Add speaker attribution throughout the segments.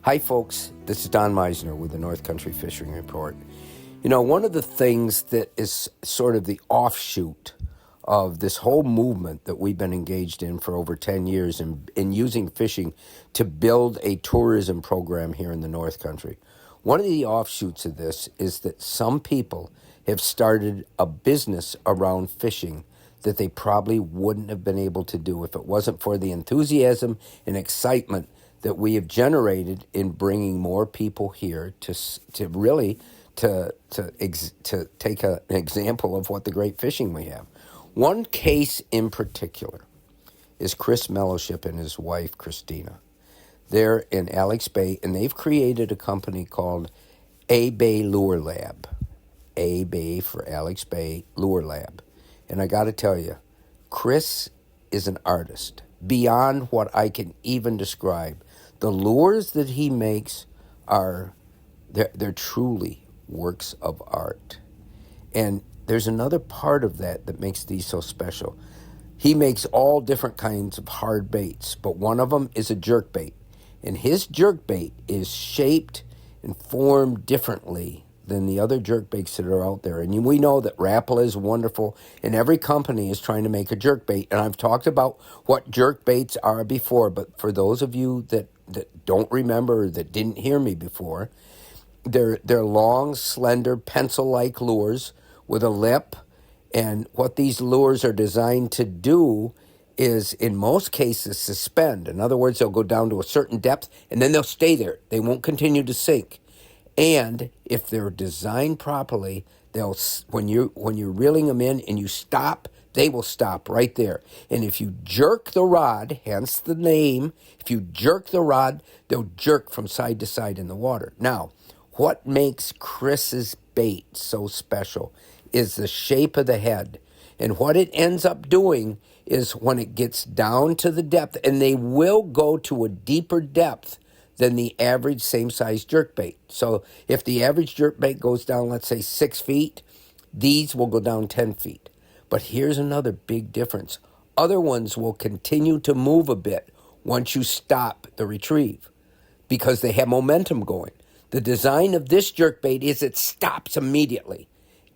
Speaker 1: Hi, folks. This is Don Meisner with the North Country Fishing Report. You know, one of the things that is sort of the offshoot of this whole movement that we've been engaged in for over 10 years in using fishing to build a tourism program here in the North Country. One of the offshoots of this is that some people have started a business around fishing that they probably wouldn't have been able to do if it wasn't for the enthusiasm and excitement that we have generated in bringing more people here to take an example of what the great fishing we have. One case in particular is Chris Mellowship and his wife, Christina. They're in Alex Bay, and they've created a company called A Bay Lure Lab. A Bay for Alex Bay Lure Lab. And I got to tell you, Chris is an artist beyond what I can even describe. The lures that he makes they're truly works of art. And there's another part of that makes these so special. He makes all different kinds of hard baits, but one of them is a jerk bait. And his jerk bait is shaped and formed differently than the other jerk baits that are out there. And we know that Rapala is wonderful, and every company is trying to make a jerk bait. And I've talked about what jerk baits are before, but for those of you that don't remember or that didn't hear me before, they're long, slender, pencil-like lures with a lip. And what these lures are designed to do is, in most cases, suspend. In other words, they'll go down to a certain depth, and then they'll stay there. They won't continue to sink. And if they're designed properly, when you're reeling them in and you stop, they will stop right there. And if you jerk the rod, hence the name, if you jerk the rod, they'll jerk from side to side in the water. Now, what makes Chris's bait so special is the shape of the head. And what it ends up doing is when it gets down to the depth, and they will go to a deeper depth than the average same-size jerkbait. So if the average jerkbait goes down, let's say 6 feet, these will go down 10 feet. But here's another big difference. Other ones will continue to move a bit once you stop the retrieve because they have momentum going. The design of this jerkbait is it stops immediately,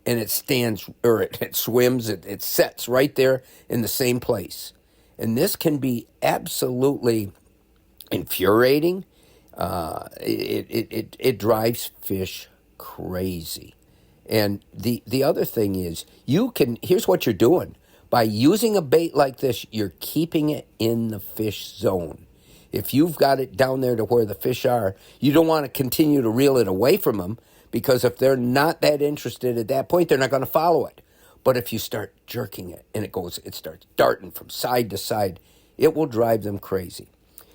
Speaker 1: and it stands, or it swims, it sets right there in the same place. And this can be absolutely infuriating. It drives fish crazy. And the other thing is, here's what you're doing. By using a bait like this, you're keeping it in the fish zone. If you've got it down there to where the fish are, you don't want to continue to reel it away from them, because if they're not that interested at that point, they're not going to follow it. But if you start jerking it and it starts darting from side to side, it will drive them crazy.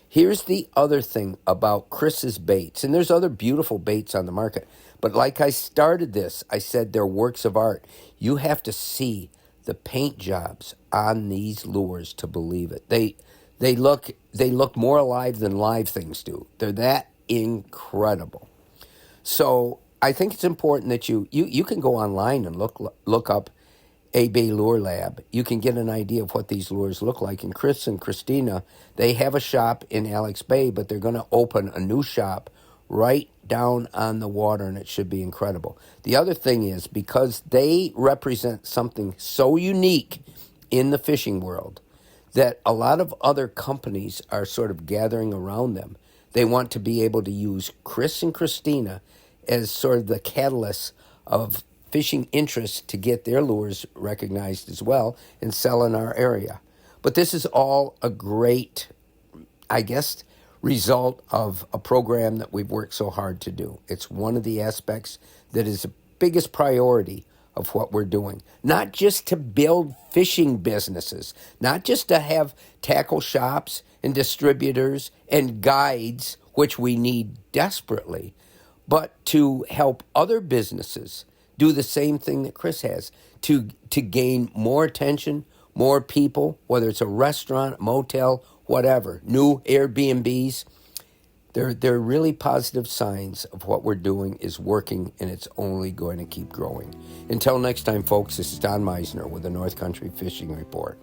Speaker 1: Here's the other thing about Chris's baits, and there's other beautiful baits on the market, but like I started this, I said they're works of art. You have to see the paint jobs on these lures to believe it. They look more alive than live things do. They're that incredible. So I think it's important that you can go online and look up A Bay Lure Lab. You can get an idea of what these lures look like. And Chris and Christina, they have a shop in Alex Bay, but they're going to open a new shop right down on the water, and it should be incredible. The other thing is, because they represent something so unique in the fishing world that a lot of other companies are sort of gathering around them, they want to be able to use Chris and Christina as sort of the catalyst of fishing interest to get their lures recognized as well and sell in our area. But this is all a great, I guess, result of a program that we've worked so hard to do. It's one of the aspects that is the biggest priority of what we're doing. Not just to build fishing businesses, not just to have tackle shops and distributors and guides, which we need desperately, but to help other businesses do the same thing that Chris has, to gain more attention, more people, whether it's a restaurant, motel, whatever, new Airbnbs. They're really positive signs of what we're doing is working, and it's only going to keep growing. Until next time, folks, this is Don Meisner with the North Country Fishing Report.